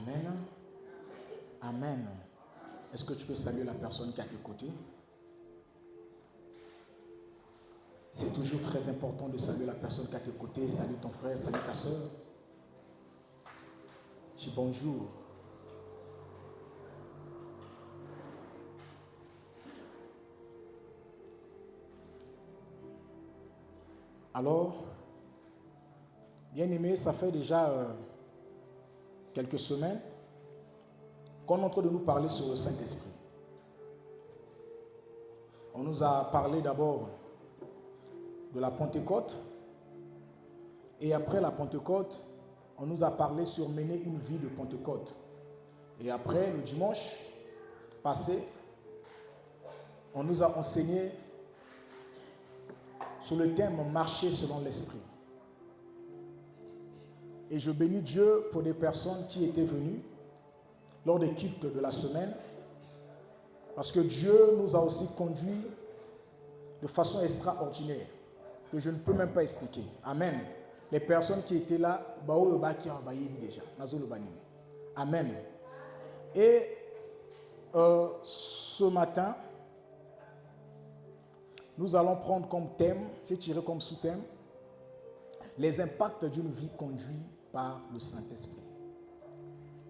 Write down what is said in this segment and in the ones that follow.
Amen. Amen. Est-ce que tu peux saluer la personne qui est à tes côtés? C'est toujours très important de saluer la personne qui est à tes côtés. Salut ton frère, salut ta soeur. Dis bonjour. Alors, bien aimé, ça fait déjà quelques semaines qu'on est en train de nous parler sur le Saint-Esprit. On nous a parlé d'abord de la Pentecôte, et après la Pentecôte, on nous a parlé sur mener une vie de Pentecôte. Et après, le dimanche passé, on nous a enseigné sur le thème « Marcher selon l'Esprit ». Et je bénis Dieu pour des personnes qui étaient venues lors des cultes de la semaine, parce que Dieu nous a aussi conduits de façon extraordinaire, que je ne peux même pas expliquer. Amen. Les personnes qui étaient là, déjà. Amen. Et ce matin, nous allons prendre comme thème, j'ai tiré comme sous-thème, les impacts d'une vie conduite par le Saint-Esprit.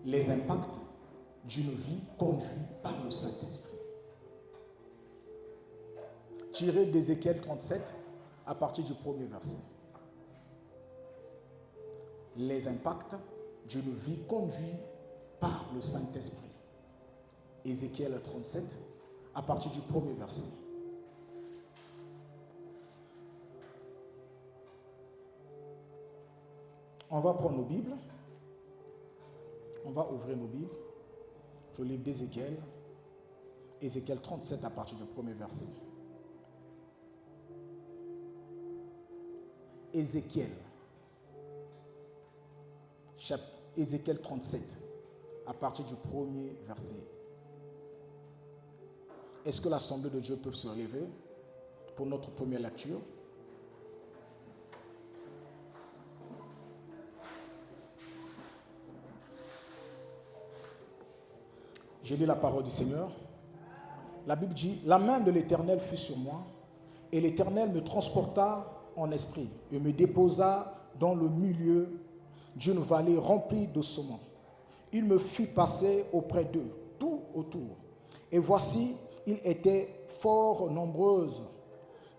Les impacts d'une vie conduite par le Saint-Esprit. Tiré d'Ézéchiel 37 à partir du premier verset. Les impacts d'une vie conduite par le Saint-Esprit. Ézéchiel 37 à partir du premier verset. On va prendre nos Bibles. On va ouvrir nos Bibles. Je livre d'Ézéchiel. Ézéchiel 37 à partir du premier verset. Ézéchiel 37 à partir du premier verset. Est-ce que l'Assemblée de Dieu peut se lever pour notre première lecture? J'ai lu la parole du Seigneur. La Bible dit, la main de l'Éternel fut sur moi, et l'Éternel me transporta en esprit et me déposa dans le milieu d'une vallée remplie de saumons. Il me fit passer auprès d'eux, tout autour. Et voici, il était fort nombreuses.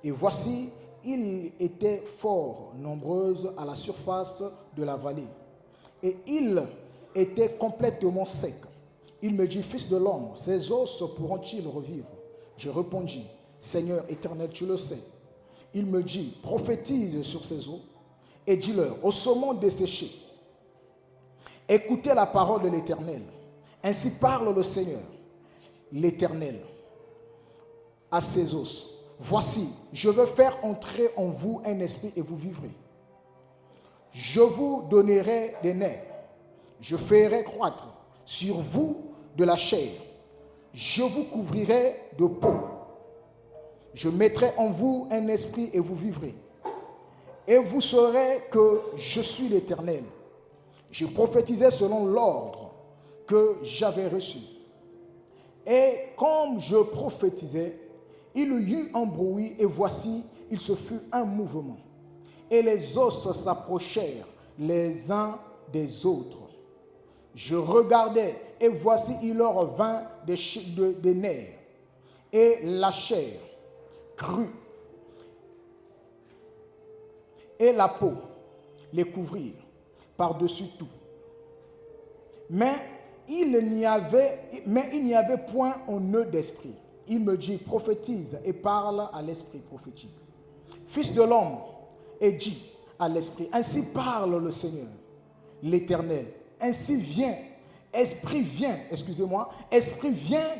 Et voici, il était fort nombreuses à la surface de la vallée. Et il était complètement sec. Il me dit, fils de l'homme, ces os pourront-ils revivre? Je répondis, Seigneur éternel, tu le sais. Il me dit, prophétise sur ces eaux et dis-leur, aux saumons desséchés, écoutez la parole de l'Éternel. Ainsi parle le Seigneur, l'Éternel, à ces os. Voici, je veux faire entrer en vous un esprit et vous vivrez. Je vous donnerai des nerfs. Je ferai croître sur vous de la chair. Je vous couvrirai de peau. Je mettrai en vous un esprit et vous vivrez. Et vous saurez que je suis l'Éternel. Je prophétisais selon l'ordre que j'avais reçu. Et comme je prophétisais, il y eut un bruit et voici, il se fut un mouvement. Et les os s'approchèrent les uns des autres. Je regardais et voici, il leur vint des nerfs et la chair crue et la peau les couvrirent par-dessus tout. Mais il n'y avait point en eux d'esprit. Il me dit, prophétise et parle à l'esprit prophétique. Fils de l'homme, et dis à l'esprit, ainsi parle le Seigneur, l'Éternel. Ainsi esprit vient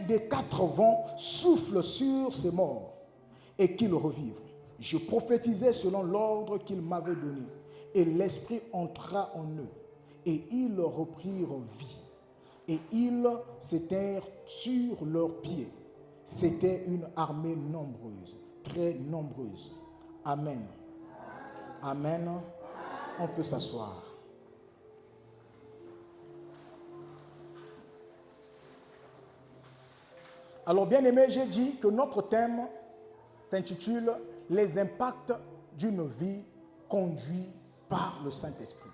des quatre vents, souffle sur ces morts et qu'ils revivent. Je prophétisais selon l'ordre qu'il m'avait donné et l'esprit entra en eux et ils reprirent vie et ils s'étèrent sur leurs pieds. C'était une armée nombreuse, très nombreuse. Amen. Amen. On peut s'asseoir. Alors, bien aimé, j'ai dit que notre thème s'intitule « Les impacts d'une vie conduite par le Saint-Esprit ».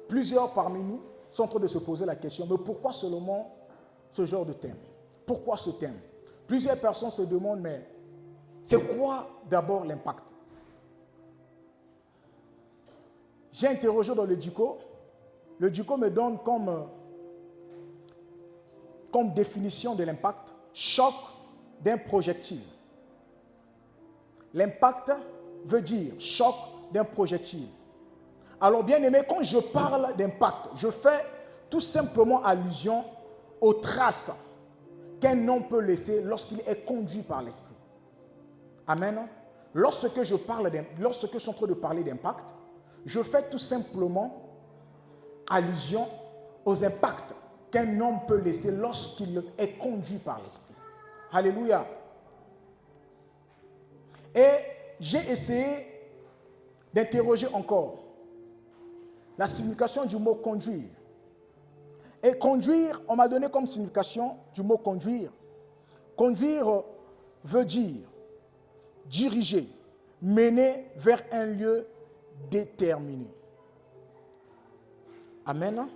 Plusieurs parmi nous sont en train de se poser la question, mais pourquoi seulement ce genre de thème? Pourquoi ce thème? Plusieurs personnes se demandent, mais c'est quoi d'abord l'impact? J'ai interrogé dans le DICO. Le DICO me donne comme définition de l'impact, choc d'un projectile. L'impact veut dire choc d'un projectile. Alors bien aimé, quand je parle d'impact, je fais tout simplement allusion aux traces qu'un homme peut laisser lorsqu'il est conduit par l'esprit. Amen. Lorsque je suis en train de parler d'impact, je fais tout simplement allusion aux impacts qu'un homme peut laisser lorsqu'il est conduit par l'esprit. Alléluia. Et j'ai essayé d'interroger encore la signification du mot conduire. Et conduire, on m'a donné comme signification du mot conduire. Conduire veut dire diriger, mener vers un lieu déterminé. Amen.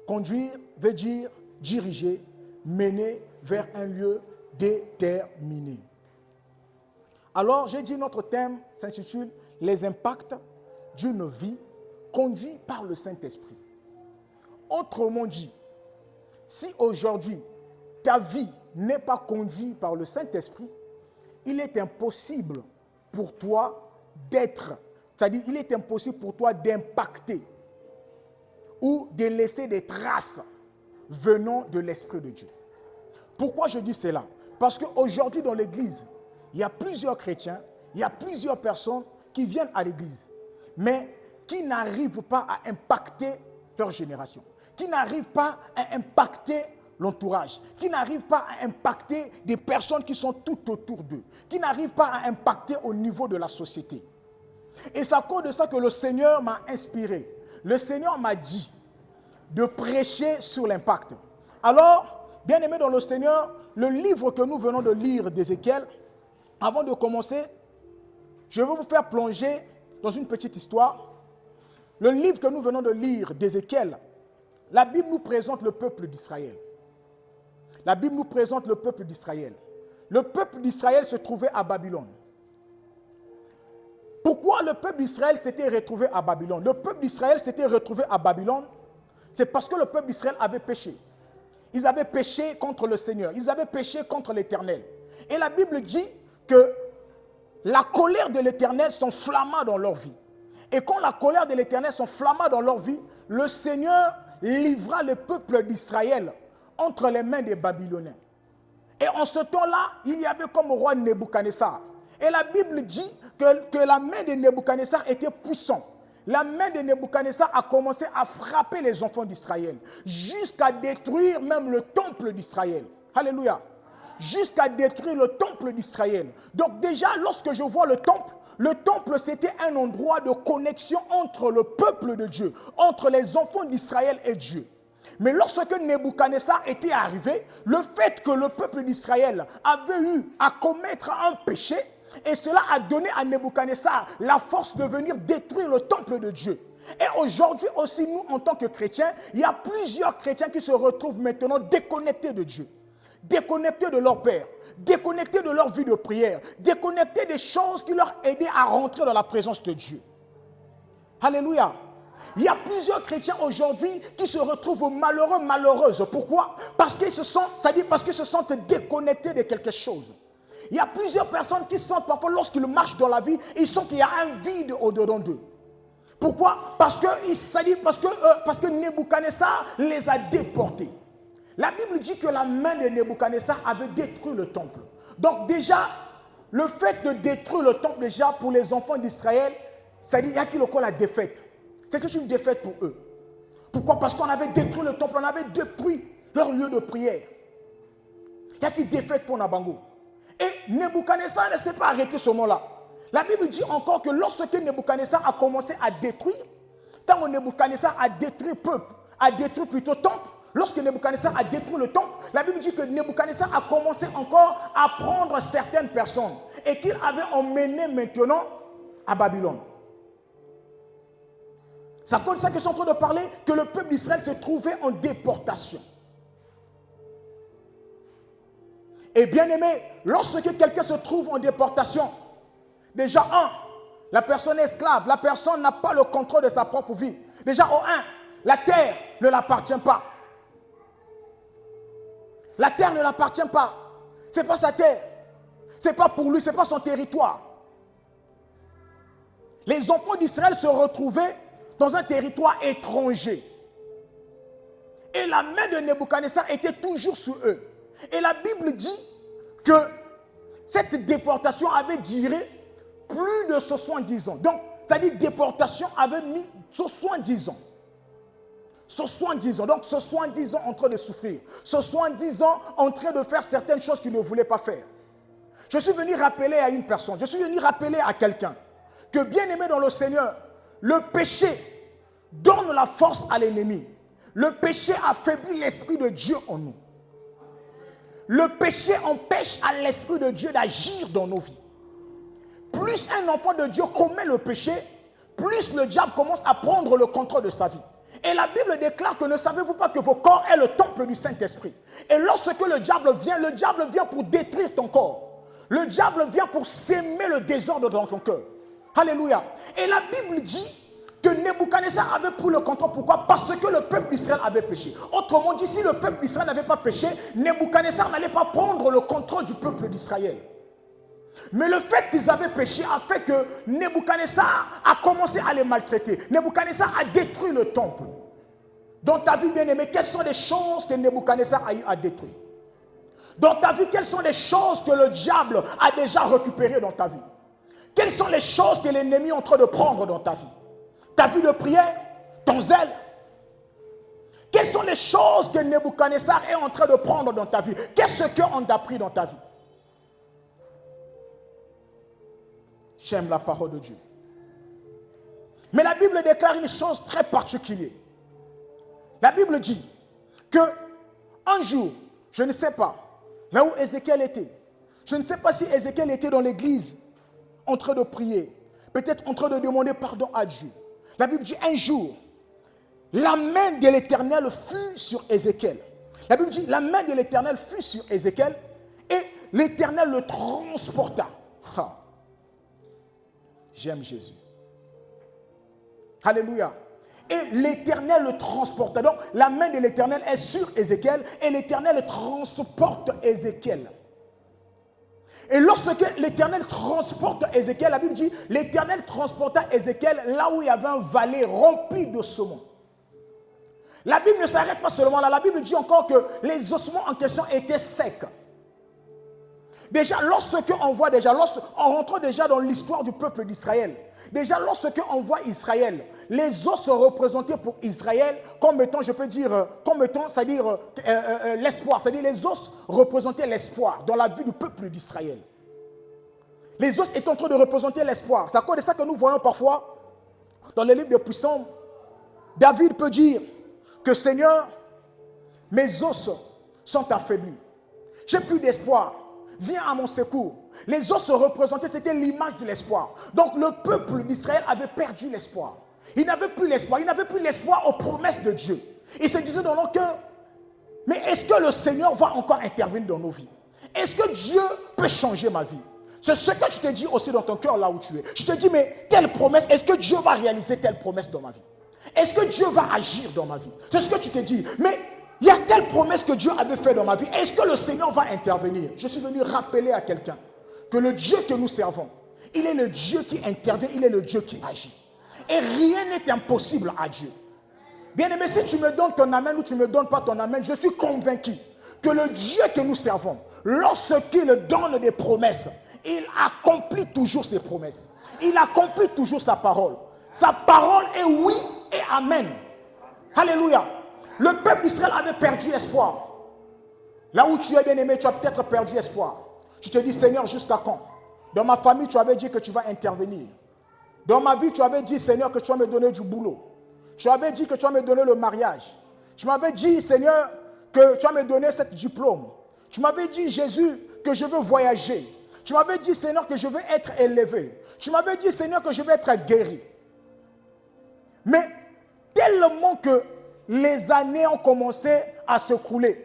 Conduire veut dire diriger, mener vers un lieu déterminé. Alors, j'ai dit notre thème s'intitule « Les impacts d'une vie conduite par le Saint-Esprit ». Autrement dit, si aujourd'hui ta vie n'est pas conduite par le Saint-Esprit, il est impossible pour toi c'est-à-dire il est impossible pour toi d'impacter ou de laisser des traces venant de l'Esprit de Dieu. Pourquoi je dis cela? Parce qu'aujourd'hui dans l'Église, il y a plusieurs chrétiens, il y a plusieurs personnes qui viennent à l'Église, mais qui n'arrivent pas à impacter leur génération, qui n'arrivent pas à impacter l'entourage, qui n'arrivent pas à impacter des personnes qui sont tout autour d'eux, qui n'arrivent pas à impacter au niveau de la société. Et c'est à cause de ça que le Seigneur m'a inspiré. Le Seigneur m'a dit de prêcher sur l'impact. Alors, bien aimé dans le Seigneur, le livre que nous venons de lire d'Ézéchiel, avant de commencer, je vais vous faire plonger dans une petite histoire. Le livre que nous venons de lire d'Ézéchiel, la Bible nous présente le peuple d'Israël. La Bible nous présente le peuple d'Israël. Le peuple d'Israël se trouvait à Babylone. Pourquoi le peuple d'Israël s'était retrouvé à Babylone? Le peuple d'Israël s'était retrouvé à Babylone, c'est parce que le peuple d'Israël avait péché. Ils avaient péché contre le Seigneur, ils avaient péché contre l'Éternel. Et la Bible dit que la colère de l'Éternel s'enflamma dans leur vie. Et quand la colère de l'Éternel s'enflamma dans leur vie, le Seigneur livra le peuple d'Israël entre les mains des Babyloniens. Et en ce temps-là, il y avait comme roi Nebuchadnezzar. Et la Bible dit que la main de Nebuchadnezzar était puissante. La main de Nebuchadnezzar a commencé à frapper les enfants d'Israël, jusqu'à détruire même le temple d'Israël. Alléluia. Jusqu'à détruire le temple d'Israël. Donc déjà, lorsque je vois le temple c'était un endroit de connexion entre le peuple de Dieu, entre les enfants d'Israël et Dieu. Mais lorsque Nebuchadnezzar était arrivé, le fait que le peuple d'Israël avait eu à commettre un péché, et cela a donné à Nebuchadnezzar la force de venir détruire le temple de Dieu. Et aujourd'hui aussi, nous, en tant que chrétiens, il y a plusieurs chrétiens qui se retrouvent maintenant déconnectés de Dieu, déconnectés de leur Père, déconnectés de leur vie de prière, déconnectés des choses qui leur aidaient à rentrer dans la présence de Dieu. Alléluia. Il y a plusieurs chrétiens aujourd'hui qui se retrouvent malheureux, malheureuses. Pourquoi? Parce qu'ils se sentent déconnectés de quelque chose. Il y a plusieurs personnes qui sentent parfois, lorsqu'ils marchent dans la vie, ils sentent qu'il y a un vide au-dedans d'eux. Pourquoi? Parce que Nebuchadnezzar les a déportés. La Bible dit que la main de Nebuchadnezzar avait détruit le temple. Donc déjà, le fait de détruire le temple déjà pour les enfants d'Israël, c'est-à-dire qu'il y a qui le call la défaite. C'est une défaite pour eux. Pourquoi? Parce qu'on avait détruit le temple, on avait détruit leur lieu de prière. Il y a qui défaite pour Nabango. Et Nebuchadnezzar ne s'est pas arrêté ce moment-là. La Bible dit encore que lorsque Nebuchadnezzar a commencé à détruire, quand Nebuchadnezzar a détruit peuple, a détruit plutôt temple, lorsque Nebuchadnezzar a détruit le temple, la Bible dit que Nebuchadnezzar a commencé encore à prendre certaines personnes et qu'il avait emmené maintenant à Babylone. C'est comme ça que je suis en train de parler, que le peuple d'Israël se trouvait en déportation. Et bien aimé, lorsque quelqu'un se trouve en déportation, déjà la personne est esclave, la personne n'a pas le contrôle de sa propre vie. Déjà la terre ne l'appartient pas. La terre ne l'appartient pas. Ce n'est pas sa terre. Ce n'est pas pour lui, ce n'est pas son territoire. Les enfants d'Israël se retrouvaient dans un territoire étranger. Et la main de Nebuchadnezzar était toujours sur eux. Et la Bible dit que cette déportation avait duré plus de 70 ans. Donc, ça dit déportation avait mis 70 ans. 70 ans. Donc, 70 ans en train de souffrir. 70 ans en train de faire certaines choses qu'il ne voulait pas faire. Je suis venu rappeler à une personne, je suis venu rappeler à quelqu'un que, bien aimé dans le Seigneur, le péché donne la force à l'ennemi. Le péché affaiblit l'Esprit de Dieu en nous. Le péché empêche à l'Esprit de Dieu d'agir dans nos vies. Plus un enfant de Dieu commet le péché, plus le diable commence à prendre le contrôle de sa vie. Et la Bible déclare que ne savez-vous pas que vos corps est le temple du Saint-Esprit. Et lorsque le diable vient pour détruire ton corps. Le diable vient pour s'aimer le désordre dans ton cœur. Alléluia. Et la Bible dit que Nebuchadnezzar avait pris le contrôle. Pourquoi? Parce que le peuple d'Israël avait péché. Autrement dit, si le peuple d'Israël n'avait pas péché, Nebuchadnezzar n'allait pas prendre le contrôle du peuple d'Israël. Mais le fait qu'ils avaient péché a fait que Nebuchadnezzar a commencé à les maltraiter. Nebuchadnezzar a détruit le temple. Dans ta vie, bien-aimée, quelles sont les choses que Nebuchadnezzar a eu à détruire? Dans ta vie, quelles sont les choses que le diable a déjà récupérées dans ta vie? Quelles sont les choses que l'ennemi est en train de prendre dans ta vie? Ta vie de prière, ton zèle. Quelles sont les choses que Nebuchadnezzar est en train de prendre dans ta vie? Qu'est-ce qu'on t'a pris dans ta vie? J'aime la parole de Dieu. Mais la Bible déclare une chose très particulière. La Bible dit que un jour, je ne sais pas, là où Ézéchiel était, je ne sais pas si Ézéchiel était dans l'église en train de prier, peut-être en train de demander pardon à Dieu. La Bible dit un jour, la main de l'Éternel fut sur Ézéchiel. La Bible dit la main de l'Éternel fut sur Ézéchiel et l'Éternel le transporta. J'aime Jésus. Alléluia. Et l'Éternel le transporta. Donc, la main de l'Éternel est sur Ézéchiel et l'Éternel transporte Ézéchiel. Et lorsque l'Éternel transporte Ézéchiel, la Bible dit, l'Éternel transporta Ézéchiel là où il y avait un vallée rempli d'ossements. La Bible ne s'arrête pas seulement là. La Bible dit encore que les ossements en question étaient secs. Déjà, lorsqu'on rentre déjà dans l'histoire du peuple d'Israël, déjà lorsqu'on voit Israël, les os sont représentés pour Israël comme étant, je peux dire, comme étant, c'est-à-dire l'espoir. C'est-à-dire les os représentaient l'espoir dans la vie du peuple d'Israël. Les os étaient en train de représenter l'espoir. C'est à cause de ça que nous voyons parfois, dans les livres de Psaumes, David peut dire que Seigneur, mes os sont affaiblis. J'ai plus d'espoir. Viens à mon secours. Les os se représentaient, c'était l'image de l'espoir. Donc le peuple d'Israël avait perdu l'espoir. Il n'avait plus l'espoir. Il n'avait plus l'espoir aux promesses de Dieu. Il se disait dans leur cœur, mais est-ce que le Seigneur va encore intervenir dans nos vies? Est-ce que Dieu peut changer ma vie? C'est ce que je te dis aussi dans ton cœur là où tu es. Je te dis, mais telle promesse, est-ce que Dieu va réaliser telle promesse dans ma vie? Est-ce que Dieu va agir dans ma vie? C'est ce que tu te dis. Mais il y a telle promesse que Dieu avait fait dans ma vie. Est-ce que le Seigneur va intervenir? Je suis venu rappeler à quelqu'un que le Dieu que nous servons, il est le Dieu qui intervient, il est le Dieu qui agit. Et rien n'est impossible à Dieu. Bien aimé, si tu me donnes ton amen ou tu ne me donnes pas ton amen, je suis convaincu que le Dieu que nous servons, lorsqu'il donne des promesses, il accomplit toujours ses promesses. Il accomplit toujours sa parole. Sa parole est oui et amen. Alléluia. Le peuple d'Israël avait perdu espoir. Là où tu es bien aimé, tu as peut-être perdu espoir. Tu te dis, Seigneur, jusqu'à quand? Dans ma famille, tu avais dit que tu vas intervenir. Dans ma vie, tu avais dit, Seigneur, que tu vas me donner du boulot. Tu avais dit que tu vas me donner le mariage. Tu m'avais dit, Seigneur, que tu vas me donner ce diplôme. Tu m'avais dit, Jésus, que je veux voyager. Tu m'avais dit, Seigneur, que je veux être élevé. Tu m'avais dit, Seigneur, que je veux être guéri. Mais tellement que les années ont commencé à se couler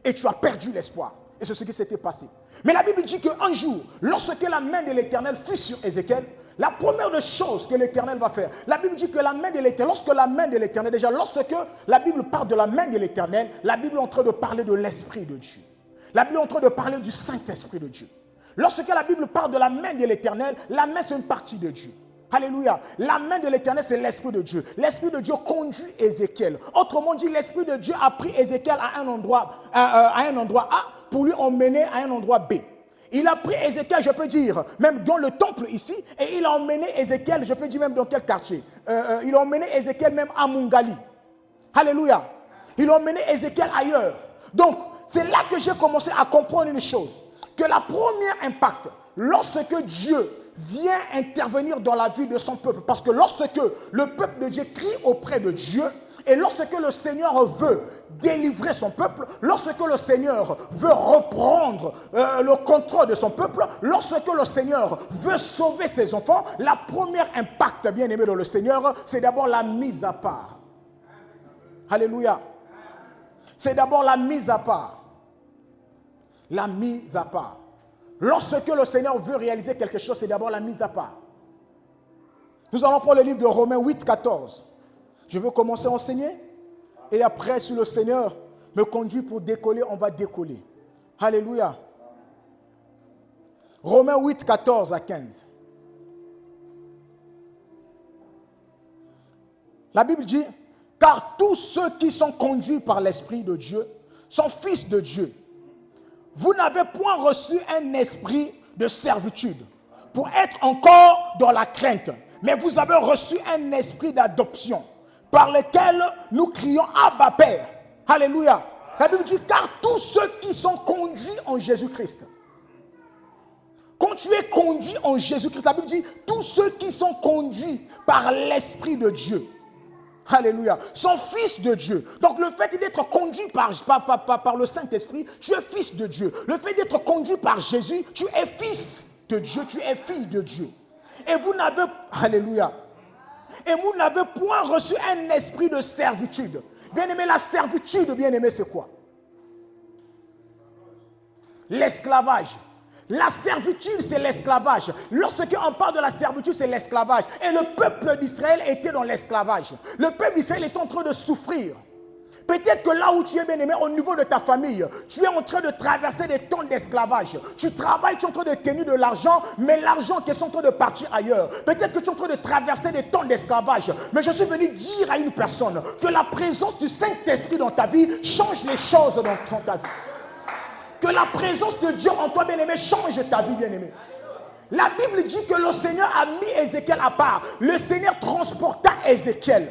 et tu as perdu l'espoir. Et c'est ce qui s'était passé. Mais la Bible dit qu'un jour, lorsque la main de l'Éternel fut sur Ézéchiel, la première des choses que l'Éternel va faire, la Bible dit que la main de l'Éternel, lorsque la main de l'Éternel, déjà lorsque la Bible parle de la main de l'Éternel, la Bible est en train de parler de l'Esprit de Dieu. La Bible est en train de parler du Saint-Esprit de Dieu. Lorsque la Bible parle de la main de l'Éternel, la main c'est une partie de Dieu. Alléluia. La main de l'Éternel, c'est l'Esprit de Dieu. L'Esprit de Dieu conduit Ézéchiel. Autrement dit, l'Esprit de Dieu a pris Ézéchiel à un endroit A pour lui emmener à un endroit B. Il a pris Ézéchiel, je peux dire, même dans le temple ici, et il a emmené Ézéchiel, je peux dire même dans quel quartier. Il a emmené Ézéchiel même à Mungali. Alléluia. Il a emmené Ézéchiel ailleurs. Donc, c'est là que j'ai commencé à comprendre une chose. Que la première impact, lorsque Dieu vient intervenir dans la vie de son peuple, parce que lorsque le peuple de Dieu crie auprès de Dieu, et lorsque le Seigneur veut délivrer son peuple, lorsque le Seigneur veut reprendre le contrôle de son peuple, lorsque le Seigneur veut sauver ses enfants, la première impact, bien aimé dans le Seigneur, c'est d'abord la mise à part. Alléluia. C'est d'abord la mise à part. La mise à part. Lorsque le Seigneur veut réaliser quelque chose, c'est d'abord la mise à part. Nous allons prendre le livre de Romains 8, 14. Je veux commencer à enseigner. Et après, si le Seigneur me conduit pour décoller, on va décoller. Alléluia. Romains 8, 14 à 15. La Bible dit, « Car tous ceux qui sont conduits par l'Esprit de Dieu sont fils de Dieu. Vous n'avez point reçu un esprit de servitude pour être encore dans la crainte, mais vous avez reçu un esprit d'adoption par lequel nous crions Abba Père. » Alléluia. La Bible dit, car tous ceux qui sont conduits en Jésus-Christ. Quand tu es conduit en Jésus-Christ, la Bible dit, tous ceux qui sont conduits par l'Esprit de Dieu. Alléluia. Sont fils de Dieu. Donc le fait d'être conduit par le Saint-Esprit, tu es fils de Dieu. Le fait d'être conduit par Jésus, tu es fils de Dieu, tu es fille de Dieu. Et vous n'avez, alléluia, et vous n'avez point reçu un esprit de servitude. Bien-aimé, la servitude, bien-aimé, c'est quoi? L'esclavage. La servitude, c'est l'esclavage. Lorsqu'on parle de la servitude, c'est l'esclavage. Et le peuple d'Israël était dans l'esclavage. Le peuple d'Israël est en train de souffrir. Peut-être que là où tu es bien aimé, au niveau de ta famille, tu es en train de traverser des temps d'esclavage. Tu travailles, tu es en train de tenir de l'argent, mais l'argent qui est en train de partir ailleurs. Peut-être que tu es en train de traverser des temps d'esclavage. Mais je suis venu dire à une personne que la présence du Saint-Esprit dans ta vie change les choses dans ta vie. Que la présence de Dieu en toi, bien-aimé, change ta vie, bien-aimé. La Bible dit que le Seigneur a mis Ézéchiel à part. Le Seigneur transporta Ézéchiel.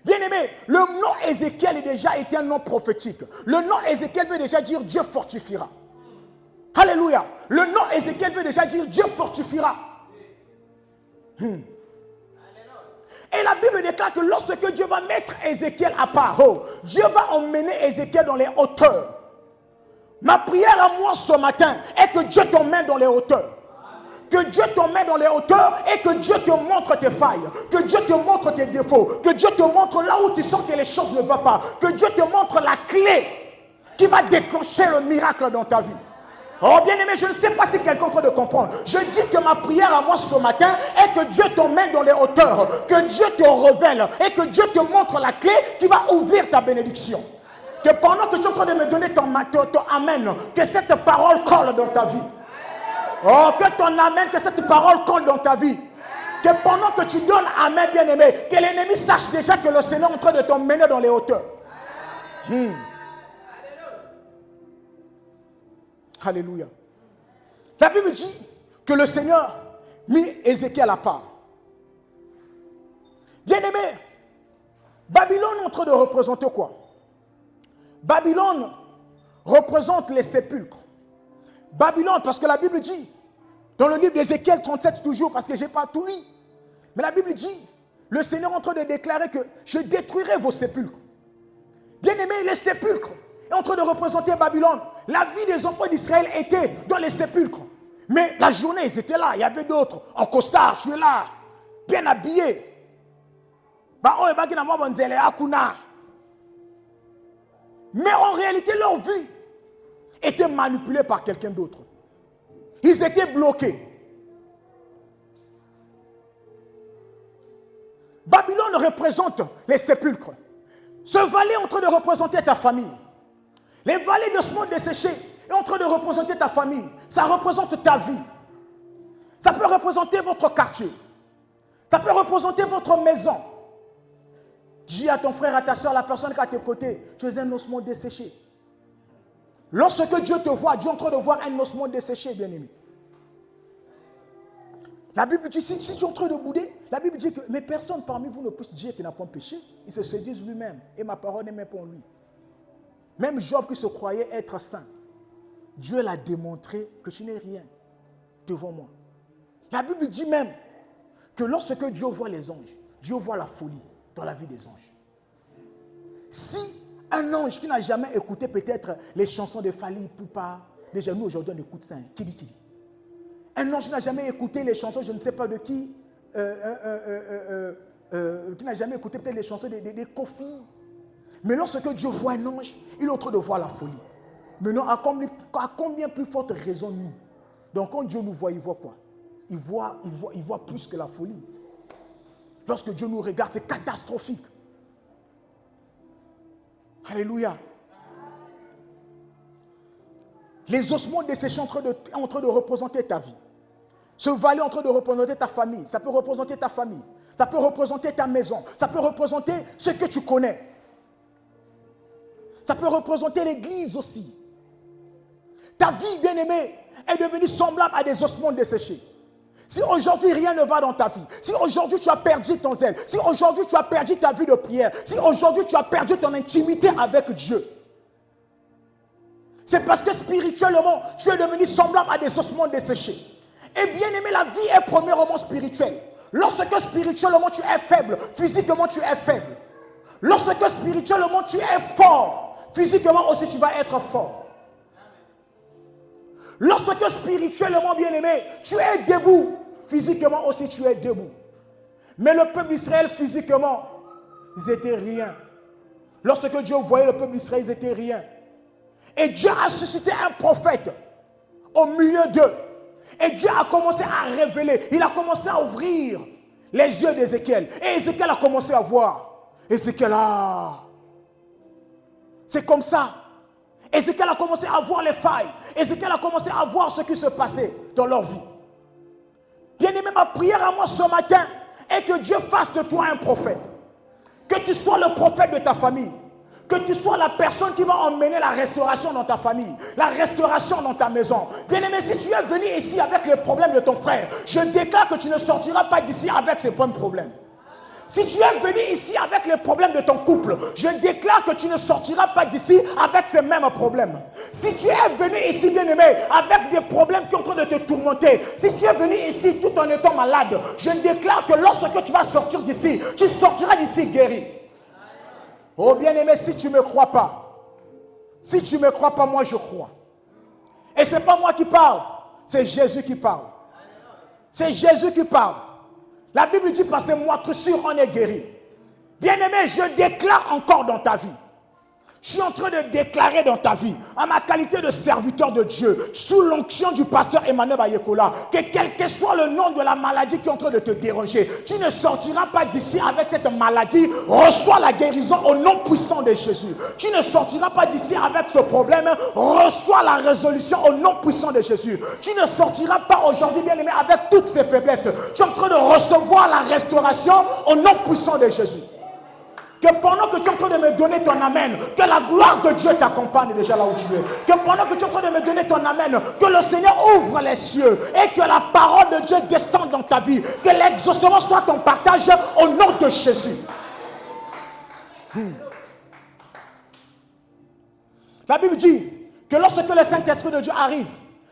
Bien-aimé, le nom Ézéchiel est déjà été un nom prophétique. Le nom Ézéchiel veut déjà dire Dieu fortifiera. Alléluia. Le nom Ézéchiel veut déjà dire Dieu fortifiera. Et la Bible déclare que lorsque Dieu va mettre Ézéchiel à part, Dieu va emmener Ézéchiel dans les hauteurs. Ma prière à moi ce matin est que Dieu t'emmène dans les hauteurs. Que Dieu t'emmène dans les hauteurs et que Dieu te montre tes failles. Que Dieu te montre tes défauts. Que Dieu te montre là où tu sens que les choses ne vont pas. Que Dieu te montre la clé qui va déclencher le miracle dans ta vie. Oh bien-aimé, je ne sais pas si quelqu'un est en train de comprendre. Je dis que ma prière à moi ce matin est que Dieu t'emmène dans les hauteurs. Que Dieu te révèle et que Dieu te montre la clé qui va ouvrir ta bénédiction. Que pendant que tu es en train de me donner ton amen, que cette parole colle dans ta vie. Oh, que ton amen, que cette parole colle dans ta vie. Que pendant que tu donnes amen, bien-aimé, que l'ennemi sache déjà que le Seigneur est en train de t'emmener dans les hauteurs. Alléluia. La Bible dit que le Seigneur mit Ézéchiel à part. Bien-aimé, Babylone est en train de représenter quoi? Babylone représente les sépulcres. Babylone, parce que la Bible dit, dans le livre d'Ézéchiel 37 toujours, parce que je n'ai pas tout lu, mais la Bible dit, le Seigneur est en train de déclarer que je détruirai vos sépulcres. Bien-aimé, les sépulcres est en train de représenter Babylone. La vie des enfants d'Israël était dans les sépulcres. Mais la journée, ils étaient là. Il y avait d'autres. En costard, tu es là. Bien habillé. Mais en réalité, leur vie était manipulée par quelqu'un d'autre. Ils étaient bloqués. Babylone représente les sépulcres. Ce valet est en train de représenter ta famille. Les vallées de ce monde desséché est en train de représenter ta famille. Ça représente ta vie. Ça peut représenter votre quartier. Ça peut représenter votre maison. Dis à ton frère, à ta soeur, à la personne qui est à tes côtés, tu es un ossement desséché. Lorsque Dieu te voit, Dieu est en train de voir un ossement desséché, bien-aimé. La Bible dit, si tu es en train de bouder, la Bible dit que mais personne parmi vous ne puisse dire qu'il n'a pas péché. Il se séduise lui-même et ma parole n'est même pas en lui. Même Job qui se croyait être saint, Dieu l'a démontré que tu n'es rien devant moi. La Bible dit même que lorsque Dieu voit les anges, Dieu voit la folie dans la vie des anges. Si un ange qui n'a jamais écouté peut-être les chansons de Fali Poupa, déjà nous aujourd'hui on écoute ça, Kili Kili. Un ange qui n'a jamais écouté les chansons, je ne sais pas de qui, qui n'a jamais écouté peut-être les chansons des Kofi. Mais lorsque Dieu voit un ange, il est en train de voir la folie. Maintenant, à combien plus forte raison nous? Donc quand Dieu nous voit, il voit quoi? Il voit plus que la folie. Lorsque Dieu nous regarde, c'est catastrophique. Alléluia. Les ossements desséchés sont en train de représenter ta vie. Ce valet est en train de représenter ta famille. Ça peut représenter ta famille. Ça peut représenter ta maison. Ça peut représenter ce que tu connais. Ça peut représenter l'église aussi. Ta vie, bien-aimée, est devenue semblable à des ossements desséchés. Si aujourd'hui rien ne va dans ta vie, si aujourd'hui tu as perdu ton zèle, si aujourd'hui tu as perdu ta vie de prière, si aujourd'hui tu as perdu ton intimité avec Dieu, c'est parce que spirituellement, tu es devenu semblable à des ossements desséchés. Et bien aimé, la vie est premièrement spirituelle. Lorsque spirituellement tu es faible, physiquement tu es faible. Lorsque spirituellement tu es fort, physiquement aussi tu vas être fort. Lorsque spirituellement, bien aimé, tu es debout, physiquement aussi tu es debout. Mais le peuple d'Israël, physiquement, ils n'étaient rien. Lorsque Dieu voyait le peuple d'Israël, ils n'étaient rien. Et Dieu a suscité un prophète au milieu d'eux. Et Dieu a commencé à révéler. Il a commencé à ouvrir les yeux d'Ézéchiel. Et Ézéchiel a commencé à voir. Ézéchiel, c'est comme ça. Ézéchiel a commencé à voir les failles. Ézéchiel a commencé à voir ce qui se passait dans leur vie. Bien-aimé, ma prière à moi ce matin est que Dieu fasse de toi un prophète. Que tu sois le prophète de ta famille. Que tu sois la personne qui va emmener la restauration dans ta famille, la restauration dans ta maison. Bien-aimé, si tu es venu ici avec les problèmes de ton frère, je déclare que tu ne sortiras pas d'ici avec ces mêmes problèmes. Si tu es venu ici avec les problèmes de ton couple, je déclare que tu ne sortiras pas d'ici avec ces mêmes problèmes. Si tu es venu ici, bien-aimé, avec des problèmes qui sont en train de te tourmenter, si tu es venu ici tout en étant malade, je déclare que lorsque tu vas sortir d'ici, tu sortiras d'ici guéri. Oh bien-aimé, si tu ne me crois pas, moi je crois. Et ce n'est pas moi qui parle, c'est Jésus qui parle. C'est Jésus qui parle. La Bible dit, par ses moitrissures, on est guéri. Bien-aimé, je déclare encore dans ta vie. Je suis en train de déclarer dans ta vie, en ma qualité de serviteur de Dieu, sous l'onction du pasteur Emmanuel Bayekola, que quel que soit le nom de la maladie qui est en train de te déranger, tu ne sortiras pas d'ici avec cette maladie. Reçois la guérison au nom puissant de Jésus. Tu ne sortiras pas d'ici avec ce problème. Reçois la résolution au nom puissant de Jésus. Tu ne sortiras pas aujourd'hui, bien-aimé, avec toutes ces faiblesses. Tu es en train de recevoir la restauration au nom puissant de Jésus. Que pendant que tu es en train de me donner ton amen, que la gloire de Dieu t'accompagne déjà là où tu es. Que pendant que tu es en train de me donner ton amen, que le Seigneur ouvre les cieux et que la parole de Dieu descende dans ta vie. Que l'exaucement soit ton partage au nom de Jésus. La Bible dit que lorsque le Saint-Esprit de Dieu arrive,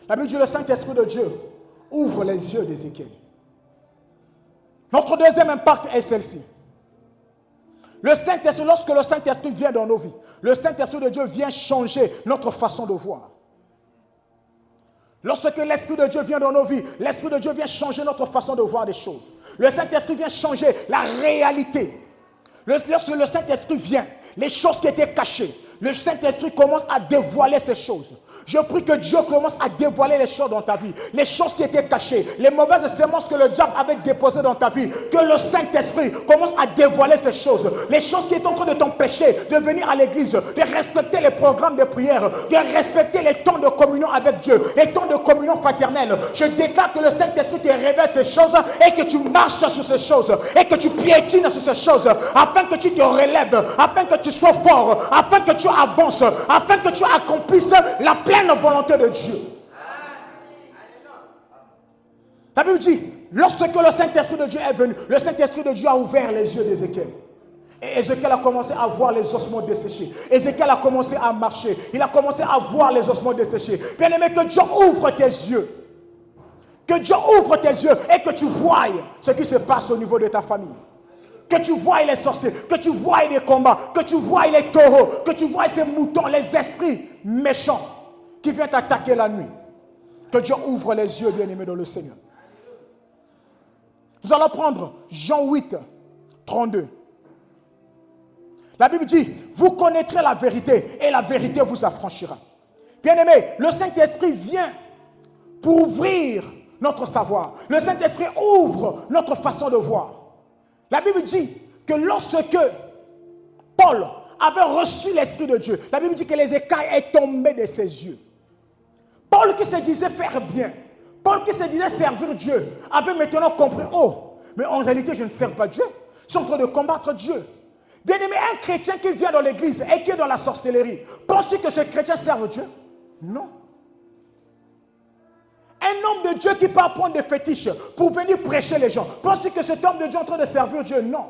la Bible dit que le Saint-Esprit de Dieu ouvre les yeux d'Ézéchiel. Notre deuxième impact est celle-ci. Le Saint-Esprit, lorsque le Saint-Esprit vient dans nos vies, le Saint-Esprit de Dieu vient changer notre façon de voir. Lorsque l'Esprit de Dieu vient dans nos vies, l'Esprit de Dieu vient changer notre façon de voir des choses. Le Saint-Esprit vient changer la réalité. Lorsque le Saint-Esprit vient, les choses qui étaient cachées, le Saint-Esprit commence à dévoiler ces choses. Je prie que Dieu commence à dévoiler les choses dans ta vie. Les choses qui étaient cachées, les mauvaises semences que le diable avait déposées dans ta vie. Que le Saint-Esprit commence à dévoiler ces choses. Les choses qui étaient en train de t'empêcher de venir à l'église, de respecter les programmes de prière, de respecter les temps de communion avec Dieu, les temps de communion fraternelle. Je déclare que le Saint-Esprit te révèle ces choses et que tu marches sur ces choses et que tu piétines sur ces choses afin que tu te relèves, afin que tu sois fort, afin que tu avances, afin que tu accomplisses la pleine volonté de Dieu. La Bible dit, lorsque le Saint-Esprit de Dieu est venu, le Saint-Esprit de Dieu a ouvert les yeux d'Ézéchiel. Et Ézéchiel a commencé à voir les ossements desséchés. Ézéchiel a commencé à marcher. Il a commencé à voir les ossements desséchés. Bien-aimé, que Dieu ouvre tes yeux. Que Dieu ouvre tes yeux et que tu voies ce qui se passe au niveau de ta famille. Que tu voies les sorciers, que tu voies les combats, que tu voies les taureaux, que tu voies ces moutons, les esprits méchants qui viennent t'attaquer la nuit. Que Dieu ouvre les yeux, bien-aimés dans le Seigneur. Nous allons prendre Jean 8, 32. La Bible dit, vous connaîtrez la vérité et la vérité vous affranchira. Bien-aimés, le Saint-Esprit vient pour ouvrir notre savoir. Le Saint-Esprit ouvre notre façon de voir. La Bible dit que lorsque Paul avait reçu l'Esprit de Dieu, la Bible dit que les écailles est tombées de ses yeux. Paul qui se disait faire bien, Paul qui se disait servir Dieu, avait maintenant compris, oh, mais en réalité je ne sers pas Dieu, je suis en train de combattre Dieu. Bien-aimé, un chrétien qui vient dans l'église et qui est dans la sorcellerie, penses-tu que ce chrétien serve Dieu? Non. Un homme de Dieu qui peut apprendre des fétiches pour venir prêcher les gens. Penses-tu que cet homme de Dieu est en train de servir Dieu? Non.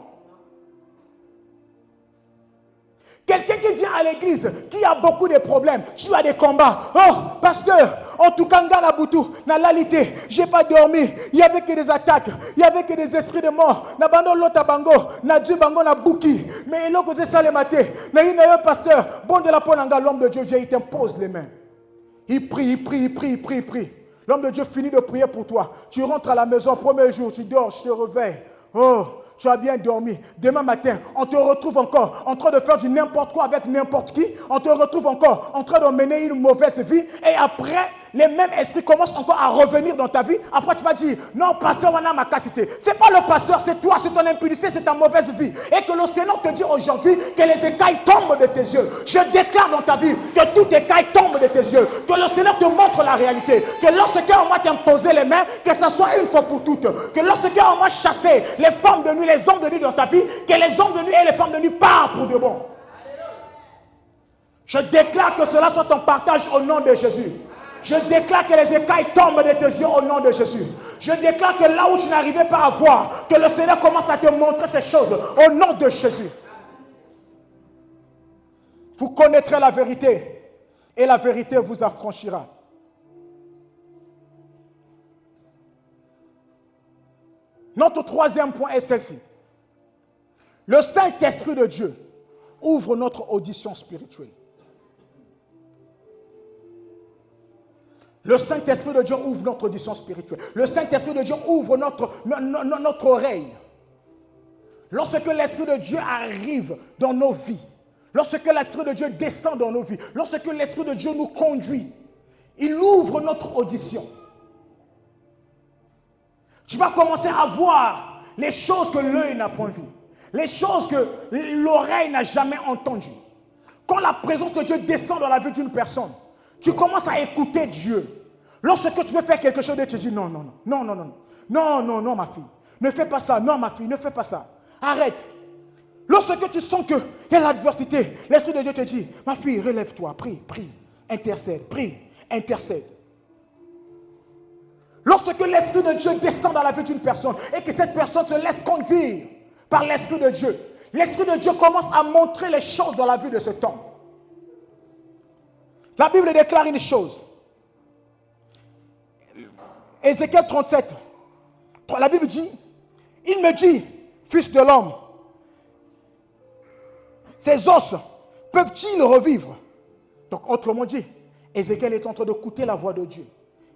Quelqu'un qui vient à l'église, qui a beaucoup de problèmes, tu as des combats. Oh, pasteur, en tout cas, dans la boutou, dans la lalité, je n'ai pas dormi. Il n'y avait que des attaques, il n'y avait que des esprits de mort. Nabando l'autre bango, na Dieu bango na bouki. Mais il a causé ça le matin. Pasteur, bon de la polanga, l'homme de Dieu vient, il t'impose les mains. Il prie, il prie, il prie, il prie, il prie. L'homme de Dieu finit de prier pour toi. Tu rentres à la maison, premier jour, tu dors, je te réveille. Oh, tu as bien dormi. Demain matin, on te retrouve encore en train de faire du n'importe quoi avec n'importe qui. On te retrouve encore en train de mener une mauvaise vie. Et après, les mêmes esprits commencent encore à revenir dans ta vie. Après, tu vas dire, non, pasteur, on a ma capacité. Ce n'est pas le pasteur, c'est toi, c'est ton impudicité, c'est ta mauvaise vie. Et que le Seigneur te dit aujourd'hui que les écailles tombent de tes yeux. Je déclare dans ta vie que toutes écailles tombent de tes yeux. Que le Seigneur te montre la réalité. Que lorsqu'on va t'imposer les mains, que ce soit une fois pour toutes. Que lorsqu'on va chasser les femmes de nuit, les hommes de nuit dans ta vie, que les hommes de nuit et les femmes de nuit partent pour de bon. Je déclare que cela soit ton partage au nom de Jésus. Je déclare que les écailles tombent de tes yeux au nom de Jésus. Je déclare que là où tu n'arrivais pas à voir, que le Seigneur commence à te montrer ces choses au nom de Jésus. Vous connaîtrez la vérité et la vérité vous affranchira. Notre troisième point est celle-ci. Le Saint-Esprit de Dieu ouvre notre audition spirituelle. Le Saint-Esprit de Dieu ouvre notre audition spirituelle. Le Saint-Esprit de Dieu ouvre notre oreille. Lorsque l'Esprit de Dieu arrive dans nos vies, lorsque l'Esprit de Dieu descend dans nos vies, lorsque l'Esprit de Dieu nous conduit, il ouvre notre audition. Tu vas commencer à voir les choses que l'œil n'a point vues, les choses que l'oreille n'a jamais entendues. Quand la présence de Dieu descend dans la vie d'une personne, tu commences à écouter Dieu. Lorsque tu veux faire quelque chose, Dieu te dit non, non, non, non, non, non, non, non, non, ma fille, ne fais pas ça, non, ma fille, ne fais pas ça, arrête. Lorsque tu sens qu'il y a l'adversité, l'Esprit de Dieu te dit, ma fille, relève-toi, prie, prie, intercède, prie, intercède. Lorsque l'Esprit de Dieu descend dans la vie d'une personne et que cette personne se laisse conduire par l'Esprit de Dieu, l'Esprit de Dieu commence à montrer les choses dans la vie de cet homme. La Bible déclare une chose. Ézéchiel 37. La Bible dit, il me dit, fils de l'homme, ces os peuvent-ils revivre? Donc, autrement dit, Ézéchiel est en train d'écouter la voix de Dieu.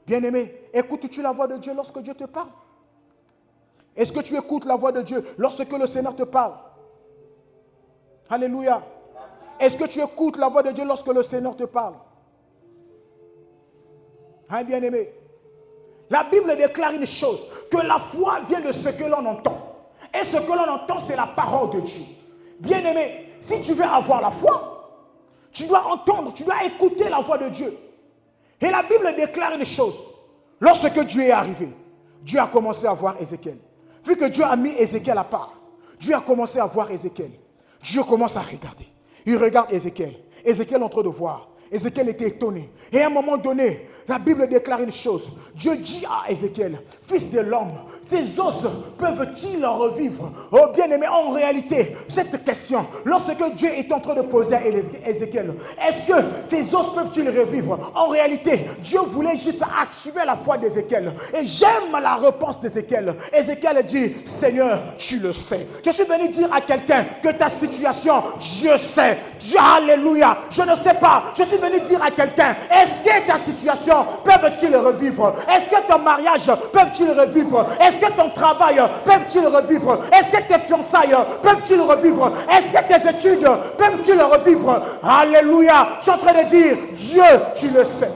Bien-aimé, écoutes-tu la voix de Dieu lorsque Dieu te parle? Est-ce que tu écoutes la voix de Dieu lorsque le Seigneur te parle? Alléluia. Est-ce que tu écoutes la voix de Dieu lorsque le Seigneur te parle? Hein, bien-aimé? La Bible déclare une chose, que la foi vient de ce que l'on entend. Et ce que l'on entend, c'est la parole de Dieu. Bien-aimé, si tu veux avoir la foi, tu dois entendre, tu dois écouter la voix de Dieu. Et la Bible déclare une chose. Lorsque Dieu est arrivé, Dieu a commencé à voir Ézéchiel. Vu que Dieu a mis Ézéchiel à part, Dieu a commencé à voir Ézéchiel. Dieu commence à regarder. Il regarde Ézéchiel. Ézéchiel est en train de voir. Ézéchiel était étonné. Et à un moment donné, la Bible déclare une chose. Dieu dit à Ézéchiel, fils de l'homme, ces os peuvent-ils revivre? Oh bien-aimé, en réalité, cette question, lorsque Dieu est en train de poser à Ézéchiel, est-ce que ces os peuvent-ils revivre? En réalité, Dieu voulait juste activer la foi d'Ézéchiel. Et j'aime la réponse d'Ézéchiel. Ézéchiel dit, Seigneur, tu le sais. Je suis venu dire à quelqu'un que ta situation, je sais. Alléluia. Je ne sais pas. Je suis venu dire à quelqu'un, est-ce que ta situation peut-il revivre? Est-ce que ton mariage peut-il revivre? Est-ce que ton travail peut-il revivre? Est-ce que tes fiançailles peuvent-ils revivre? Est-ce que tes études peuvent-ils revivre? Alléluia. Je suis en train de dire, Dieu, tu le sais.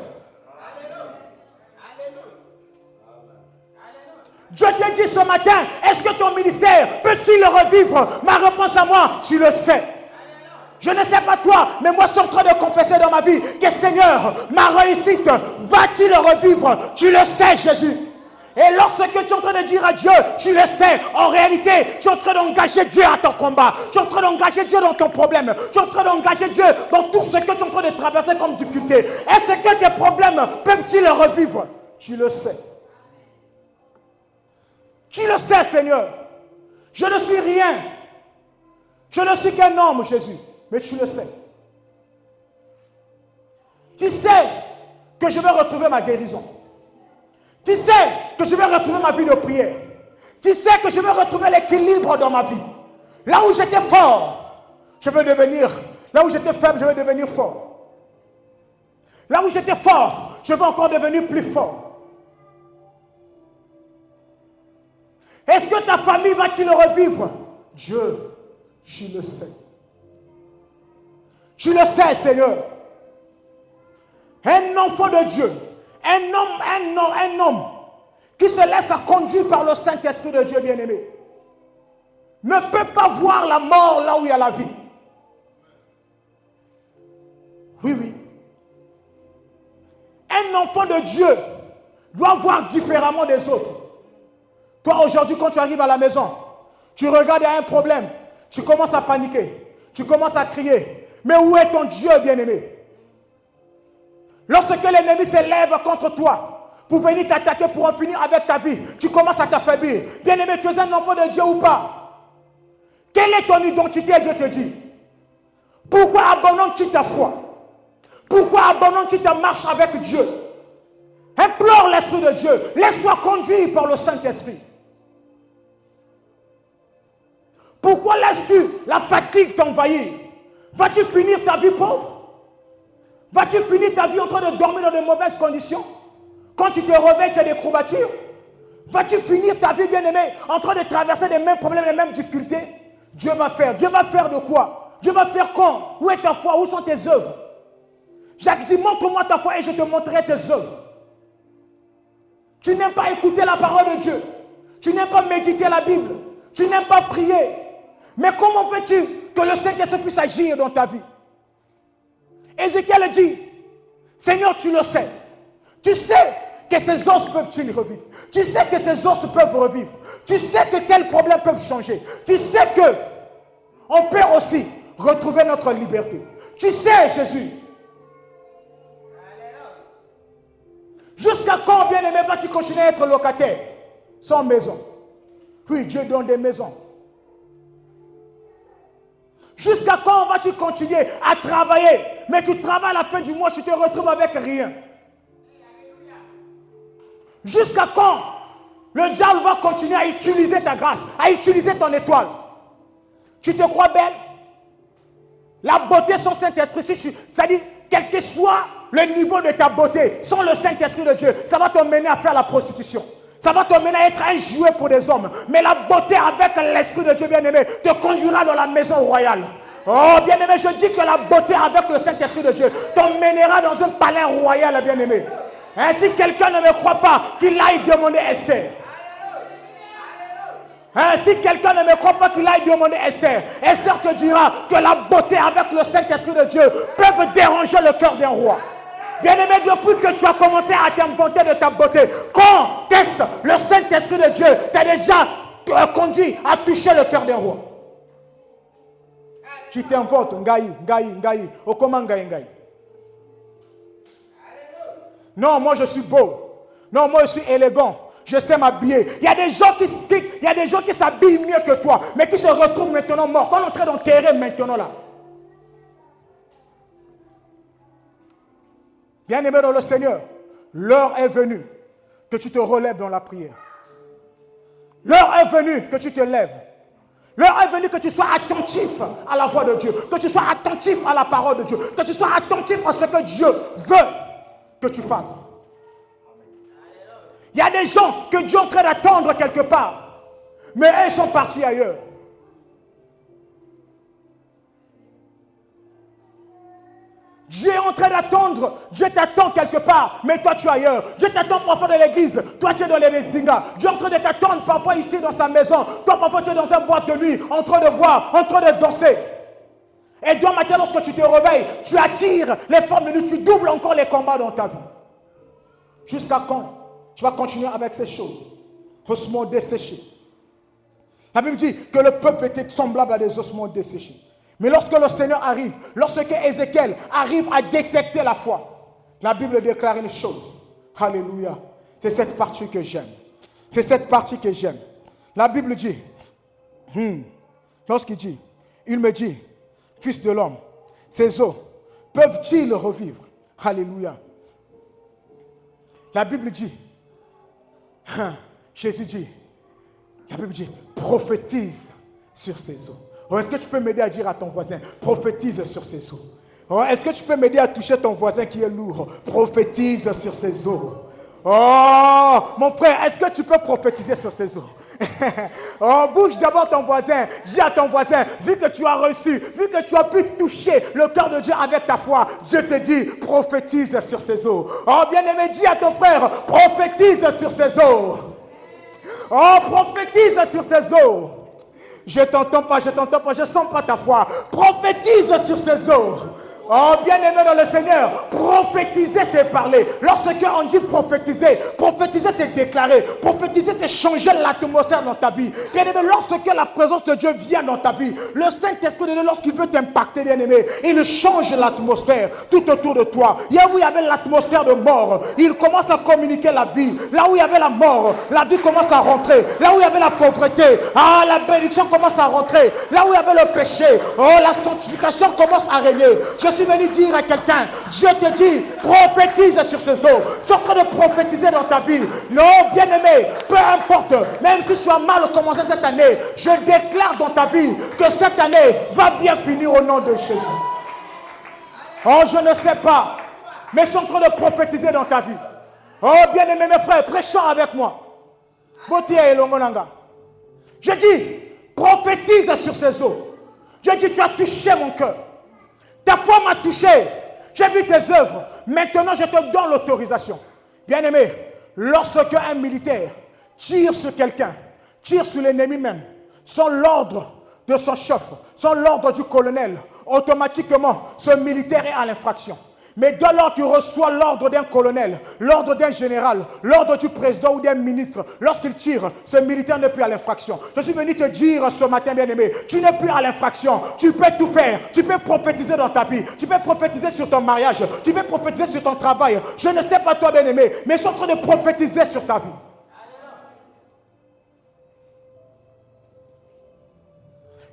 Dieu te dit ce matin, est-ce que ton ministère peut-il revivre? Ma réponse à moi, tu le sais. Je ne sais pas toi, mais moi je suis en train de confesser dans ma vie que Seigneur, ma réussite va-t-il revivre? Tu le sais, Jésus. Et lorsque tu es en train de dire à Dieu, tu le sais, en réalité, tu es en train d'engager Dieu à ton combat. Tu es en train d'engager Dieu dans ton problème. Tu es en train d'engager Dieu dans tout ce que tu es en train de traverser comme difficulté. Est-ce que tes problèmes peuvent-ils revivre? Tu le sais. Tu le sais, Seigneur. Je ne suis rien. Je ne suis qu'un homme, Jésus. Mais tu le sais. Tu sais que je vais retrouver ma guérison. Tu sais que je vais retrouver ma vie de prière. Tu sais que je vais retrouver l'équilibre dans ma vie. Là où j'étais fort, je vais devenir. Là où j'étais faible, je vais devenir fort. Là où j'étais fort, je vais encore devenir plus fort. Est-ce que ta famille va-t-il revivre? Dieu, tu le sais. Tu le sais, Seigneur. Un enfant de Dieu, un homme qui se laisse conduire par le Saint-Esprit de Dieu bien-aimé, ne peut pas voir la mort là où il y a la vie. Oui, oui. Un enfant de Dieu doit voir différemment des autres. Toi, aujourd'hui, quand tu arrives à la maison, tu regardes, il y a un problème, tu commences à paniquer, tu commences à crier. Mais où est ton Dieu, bien-aimé? Lorsque l'ennemi se lève contre toi pour venir t'attaquer, pour en finir avec ta vie, tu commences à t'affaiblir. Bien-aimé, tu es un enfant de Dieu ou pas? Quelle est ton identité, Dieu te dit? Pourquoi abandonnes-tu ta foi? Pourquoi abandonnes-tu ta marche avec Dieu? Implore l'Esprit de Dieu. Laisse-toi conduire par le Saint-Esprit. Pourquoi laisses-tu la fatigue t'envahir? Vas-tu finir ta vie pauvre? Vas-tu finir ta vie en train de dormir dans de mauvaises conditions? Quand tu te réveilles, tu as des courbatures? Vas-tu finir ta vie, bien-aimé, en train de traverser les mêmes problèmes, les mêmes difficultés? Dieu va faire. Dieu va faire de quoi? Dieu va faire quand? Où est ta foi? Où sont tes œuvres? Jacques dit, montre-moi ta foi et je te montrerai tes œuvres. Tu n'aimes pas écouter la parole de Dieu. Tu n'aimes pas méditer la Bible. Tu n'aimes pas prier. Mais comment fais-tu que le Saint-Esprit puisse agir dans ta vie? Ézéchiel dit, Seigneur, tu le sais. Tu sais que ces os peuvent-ils revivre. Tu sais que ces os peuvent revivre. Tu sais que tels problèmes peuvent changer. Tu sais que on peut aussi retrouver notre liberté. Tu sais, Jésus. Jusqu'à quand, bien-aimé, vas-tu continuer à être locataire sans maison? Oui, Dieu donne des maisons. Jusqu'à quand vas-tu continuer à travailler? Mais tu travailles à la fin du mois, tu te retrouves avec rien. Jusqu'à quand le diable va continuer à utiliser ta grâce, à utiliser ton étoile? Tu te crois belle? La beauté sans Saint-Esprit, c'est-à-dire, quel que soit le niveau de ta beauté, sans le Saint-Esprit de Dieu, ça va te mener à faire la prostitution. Ça va te mener à être un jouet pour des hommes. Mais la beauté avec l'Esprit de Dieu, bien-aimé, te conduira dans la maison royale. Oh, bien-aimé, je dis que la beauté avec le Saint-Esprit de Dieu t'emmènera dans un palais royal, bien-aimé. Hein, si quelqu'un ne me croit pas, qu'il aille demander Esther. Hein, si quelqu'un ne me croit pas, qu'il aille demander Esther. Esther te dira que la beauté avec le Saint-Esprit de Dieu peut déranger le cœur d'un roi. Bien-aimé, depuis que tu as commencé à t'inventer de ta beauté, quand est-ce le Saint-Esprit de Dieu t'a déjà conduit à toucher le cœur d'un roi? Tu t'inventes, Ngaï. Oh, comment Ngaï? Non, moi je suis beau. Non, moi je suis élégant. Je sais m'habiller. Il y a des gens qui s'habillent mieux que toi, mais qui se retrouvent maintenant morts. Quand on est en train d'enterrer maintenant là. Bien-aimé dans le Seigneur, l'heure est venue que tu te relèves dans la prière. L'heure est venue que tu te lèves. L'heure est venue que tu sois attentif à la voix de Dieu, que tu sois attentif à la parole de Dieu, que tu sois attentif à ce que Dieu veut que tu fasses. Il y a des gens que Dieu est en train d'attendre quelque part, mais eux sont partis ailleurs. Dieu est en train d'attendre, Dieu t'attend quelque part, mais toi tu es ailleurs. Dieu t'attend parfois dans l'église, toi tu es dans les Messingas. Dieu est en train de t'attendre parfois ici dans sa maison, toi parfois tu es dans un boîte de nuit, en train de boire, en train de danser. Et demain matin, lorsque tu te réveilles, tu attires les formes de nuit, tu doubles encore les combats dans ta vie. Jusqu'à quand tu vas continuer avec ces choses? Ossements desséchés. La Bible dit que le peuple était semblable à des ossements desséchés. Mais lorsque le Seigneur arrive, lorsque Ézéchiel arrive à détecter la foi, la Bible déclare une chose. Alléluia. C'est cette partie que j'aime. C'est cette partie que j'aime. La Bible dit, lorsqu'il dit, il me dit, Fils de l'homme, ces os peuvent-ils revivre? Alléluia. La Bible dit, Jésus dit, la Bible dit, prophétise sur ces os. Oh, est-ce que tu peux m'aider à dire à ton voisin, prophétise sur ses os? Oh, est-ce que tu peux m'aider à toucher ton voisin qui est lourd? Prophétise sur ses os. Oh, mon frère, est-ce que tu peux prophétiser sur ses os? Oh, bouge d'abord ton voisin. Dis à ton voisin, vu que tu as reçu, vu que tu as pu toucher le cœur de Dieu avec ta foi, Dieu te dit, prophétise sur ses os. Oh, bien-aimé, dis à ton frère, prophétise sur ses os. Oh, prophétise sur ses os. Je t'entends pas, je sens pas ta foi. Prophétise sur ces eaux. Oh, bien-aimé dans le Seigneur, prophétiser, c'est parler. Lorsque on dit prophétiser, prophétiser, c'est déclarer. Prophétiser, c'est changer l'atmosphère dans ta vie. Bien-aimé, lorsque la présence de Dieu vient dans ta vie, le Saint-Esprit de Dieu, lorsqu'il veut t'impacter, bien-aimé, il change l'atmosphère tout autour de toi. Là où il y avait l'atmosphère de mort, il commence à communiquer la vie. Là où il y avait la mort, la vie commence à rentrer. Là où il y avait la pauvreté, la bénédiction commence à rentrer. Là où il y avait le péché, la sanctification commence à régner. Je suis venu dire à quelqu'un, Dieu te dit, prophétise sur ces eaux. Sois en train de prophétiser dans ta vie. Non, bien-aimé, peu importe, même si tu as mal commencé cette année, je déclare dans ta vie que cette année va bien finir au nom de Jésus. Oh, je ne sais pas, mais je suis en train de prophétiser dans ta vie. Oh, bien-aimé, mes frères, prêchons avec moi. Je dis, prophétise sur ces eaux. Dieu dit, tu as touché mon cœur. Ta foi m'a touché. J'ai vu tes œuvres. Maintenant, je te donne l'autorisation. Bien-aimé, lorsque un militaire tire sur quelqu'un, tire sur l'ennemi même, sans l'ordre de son chef, sans l'ordre du colonel, automatiquement, ce militaire est à l'infraction. Mais dès lors qu'il reçoit l'ordre d'un colonel, l'ordre d'un général, l'ordre du président ou d'un ministre, lorsqu'il tire, ce militaire n'est plus à l'infraction. Je suis venu te dire ce matin, bien-aimé, tu n'es plus à l'infraction. Tu peux tout faire. Tu peux prophétiser dans ta vie. Tu peux prophétiser sur ton mariage. Tu peux prophétiser sur ton travail. Je ne sais pas toi, bien-aimé, mais je suis en train de prophétiser sur ta vie.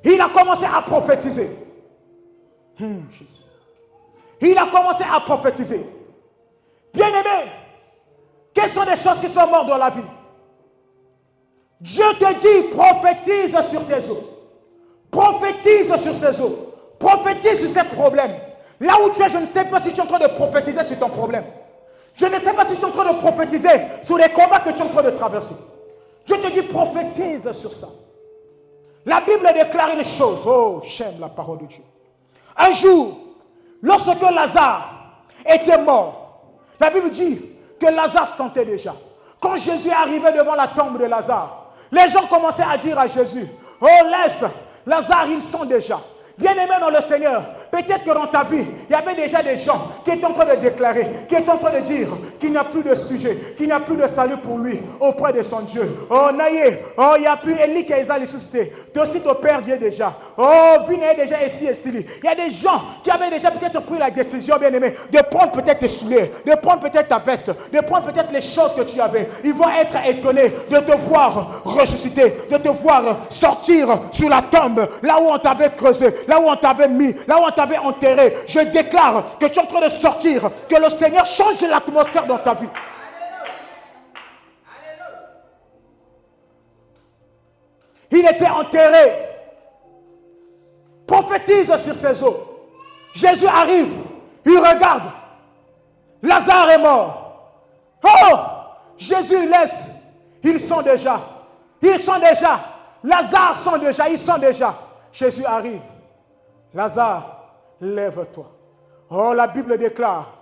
Il a commencé à prophétiser. Jésus. Il a commencé à prophétiser. Bien-aimé, quelles sont les choses qui sont mortes dans la vie? Dieu te dit, prophétise sur tes eaux. Prophétise sur ces eaux. Prophétise sur ces problèmes. Là où tu es, je ne sais pas si tu es en train de prophétiser sur ton problème. Je ne sais pas si tu es en train de prophétiser sur les combats que tu es en train de traverser. Je te dis prophétise sur ça. La Bible déclare une chose. Oh, j'aime la parole de Dieu. Un jour, lorsque Lazare était mort, la Bible dit que Lazare sentait déjà. Quand Jésus est arrivé devant la tombe de Lazare, les gens commençaient à dire à Jésus, oh laisse, Lazare il sent déjà. Bien-aimé dans le Seigneur, peut-être que dans ta vie, il y avait déjà des gens qui étaient en train de déclarer, qui étaient en train de dire qu'il n'y a plus de sujet, qu'il n'y a plus de salut pour lui auprès de son Dieu. Oh, Naïe, oh, il n'y a plus Élie qui est ressuscité. Toi aussi, ton Père Dieu déjà. Oh, Vine est déjà ici et ici. Il y a des gens qui avaient déjà peut-être pris la décision, bien-aimé, de prendre peut-être tes souliers, de prendre peut-être ta veste, de prendre peut-être les choses que tu avais. Ils vont être étonnés de te voir ressusciter, de te voir sortir sur la tombe, là où on t'avait creusé, là où on t'avait mis, là où on t'avait enterré. Je déclare que tu es en train de sortir, que le Seigneur change l'atmosphère dans ta vie. Il était enterré. Prophétise sur ses os. Jésus arrive, il regarde. Lazare est mort. Oh, Jésus laisse. Ils sont déjà. Ils sont déjà. Lazare sont déjà. Ils sont déjà. Jésus arrive. Lazare, lève-toi. Oh, la Bible déclare,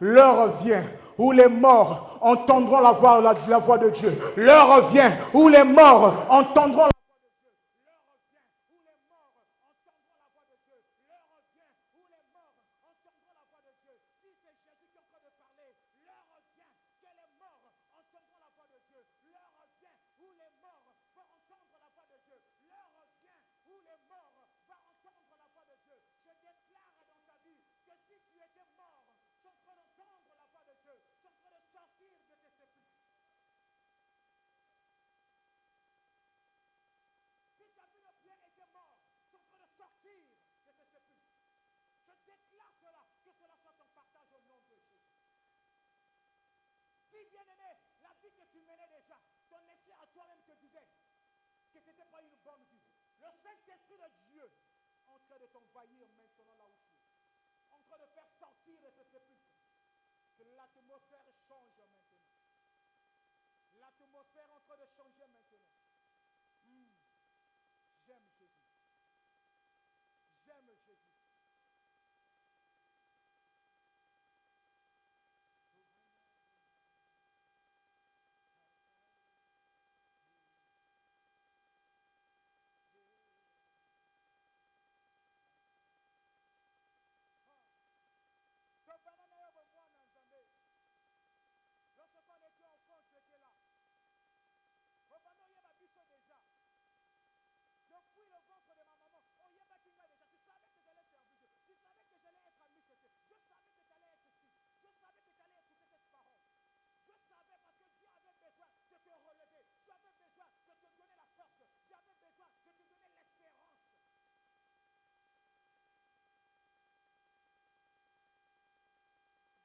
l'heure vient où les morts entendront la voix de Dieu. L'heure vient où les morts entendront la voix de Dieu. L'heure vient où les morts entendront la voix de Dieu. L'heure vient où les morts entendront la voix de Dieu. Si c'est Jésus qui est en train de parler, l'heure vient que les morts entendront la voix de Dieu. L'heure vient où les morts vont entendre la voix de Dieu. L'heure vient où les morts vont entendre la voix de Dieu. Je déclare dans ta vie que si tu étais mort, tu es en train d'entendre la voix de Dieu. Tu es en train de sortir de tes sépulcres. Si ta vie de pierre était mort, tu es en train de sortir de tes sépulcres. Je déclare cela, que cela soit ton partage au nom de Jésus. Si bien aimé, la vie que tu menais déjà, ton esprit à toi-même te disait que ce n'était pas une bonne vie. Le Saint-Esprit de Dieu est en train de t'envahir maintenant là où tu es. En train de faire sortir de ces sépulcres. Que l'atmosphère change maintenant. L'atmosphère est en train de changer maintenant. J'aime Jésus. J'aime Jésus. Lorsqu'on était en France, c'était là. Déjà. Depuis le ventre de ma maman, on y a déjà. Tu savais que j'allais servir Dieu. Tu savais que j'allais être ami CC. Je savais que tu allais être ici. Je savais que tu allais écouter cette parole. Je savais parce que Dieu avait besoin de te relever. Dieu avait besoin de te donner la force. Dieu avait besoin de te donner l'espérance.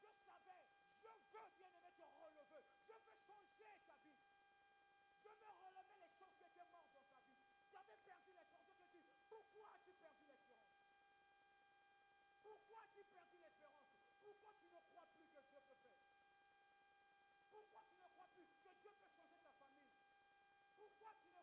Je savais, je veux bien aimer te relever. Je veux changer ta vie. Je veux relever les choses qui étaient mortes dans ta vie. Tu avais perdu l'espérance. Je te dis, pourquoi as-tu perdu l'espérance? Pourquoi as-tu perdu l'espérance? Pourquoi tu ne crois plus que Dieu peut faire? Pourquoi tu ne crois plus que Dieu peut changer ta famille? Pourquoi tu ne